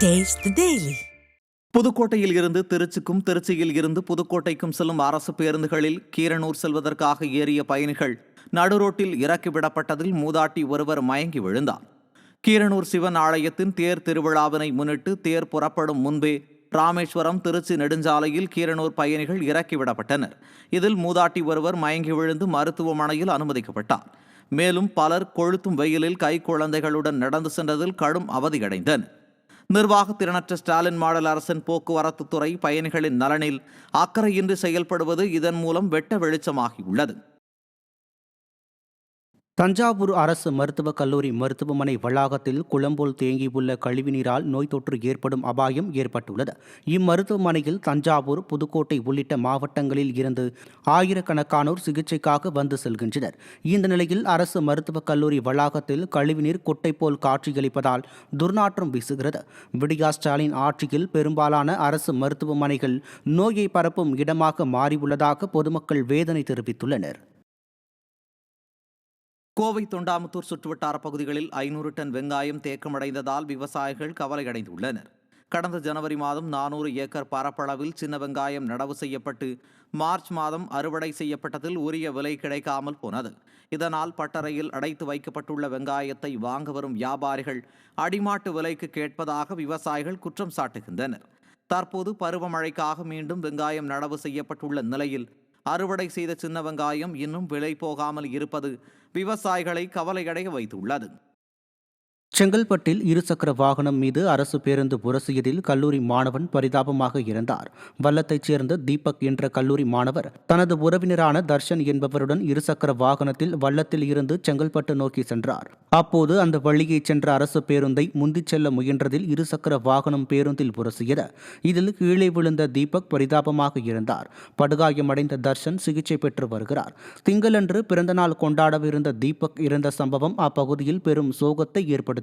Taste the Daily. புதுக்கோட்டையில் இருந்து திருச்சிக்கும் திருச்சியில் இருந்து புதுக்கோட்டைக்கும் செல்லும் அரசு பேருந்துகளில் கீரனூர் செல்வதற்காக ஏறிய பயணிகள் நடுரோட்டில் இறக்கிவிடப்பட்டதில் மூதாட்டி ஒருவர் மயங்கி விழுந்தார். கீரனூர் சிவன் ஆலயத்தின் தேர் திருவிழாவினை முன்னிட்டு தேர் புறப்படும் முன்பே ராமேஸ்வரம் திருச்சி நெடுஞ்சாலையில் கீரனூர் பயணிகள் இறக்கிவிடப்பட்டனர். இதில் மூதாட்டி ஒருவர் மயங்கி விழுந்து மருத்துவமனையில் அனுமதிக்கப்பட்டார். மேலும் பலர் கொளுத்தும் வெயிலில் கை குழந்தைகளுடன் நடந்து சென்றதில் கடும் அவதியடைந்தனர். நிர்வாக திறனற்ற ஸ்டாலின் மாடல் அரசின் போக்குவரத்து துறை பயணிகளின் நலனில் அக்கறையின்றி செயல்படுவது இதன் மூலம் வெட்ட வெளிச்சமாகியுள்ளது. தஞ்சாவூர் அரசு மருத்துவக் கல்லூரி மருத்துவமனை வளாகத்தில் குளம்போல் தேங்கியுள்ள கழிவுநீரால் நோய் தொற்று ஏற்படும் அபாயம் ஏற்பட்டுள்ளது. இம்மருத்துவமனையில் தஞ்சாவூர், புதுக்கோட்டை உள்ளிட்ட மாவட்டங்களில் இருந்து ஆயிரக்கணக்கானோர் சிகிச்சைக்காக வந்து செல்கின்றனர். இந்த நிலையில் அரசு மருத்துவக் கல்லூரி வளாகத்தில் கழிவுநீர் குட்டை போல் காட்சியளிப்பதால் துர்நாற்றம் வீசுகிறது. விடியா ஸ்டாலின் ஆட்சியில் பெரும்பாலான அரசு மருத்துவமனைகள் நோயை பரப்பும் இடமாக மாறியுள்ளதாக பொதுமக்கள் வேதனை தெரிவித்துள்ளனர். கோவை தொண்டாமுத்தூர் சுற்றுவட்டார பகுதிகளில் 500 டன் வெங்காயம் தேக்கமடைந்ததால் விவசாயிகள் கவலையடைந்துள்ளனர். கடந்த ஜனவரி மாதம் 400 ஏக்கர் பரப்பளவில் சின்ன வெங்காயம் நடவு செய்யப்பட்டு மார்ச் மாதம் அறுவடை செய்யப்பட்டதில் உரிய விலை கிடைக்காமல் போனது. இதனால் பட்டறையில் அடைத்து வைக்கப்பட்டுள்ள வெங்காயத்தை வாங்க வரும் வியாபாரிகள் அடிமாட்டு விலைக்கு கேட்பதாக விவசாயிகள் குற்றம் சாட்டுகின்றனர். தற்போது பருவமழைக்காக மீண்டும் வெங்காயம் நடவு செய்யப்பட்டுள்ள நிலையில் அறுவடை செய்த சின்ன வெங்காயம் இன்னும் விலை போகாமல் இருப்பது விவசாயிகளை கவலையடைய வைத்துள்ளது. செங்கல்பட்டில் இருசக்கர வாகனம் மீது அரசு பேருந்து உரசியதில் கல்லூரி மாணவன் பரிதாபமாக இறந்தார். வல்லத்தைச் சேர்ந்த தீபக் என்ற கல்லூரி மாணவர் தனது உறவினரான தர்ஷன் என்பவருடன் இருசக்கர வாகனத்தில் வல்லத்தில் இருந்து செங்கல்பட்டு நோக்கி சென்றார். அப்போது அந்த வழியை சென்ற அரசு பேருந்தை முந்திச் செல்ல முயன்றதில் இருசக்கர வாகனம் பேருந்தில் உரசியது. இதில் கீழே விழுந்த தீபக் பரிதாபமாக இறந்தார். படுகாயமடைந்த தர்ஷன் சிகிச்சை பெற்று வருகிறார். திங்களன்று பிறந்தநாள் கொண்டாடவிருந்த தீபக் இறந்த சம்பவம் அப்பகுதியில் பெரும் சோகத்தை ஏற்படுத்தியுள்ளது.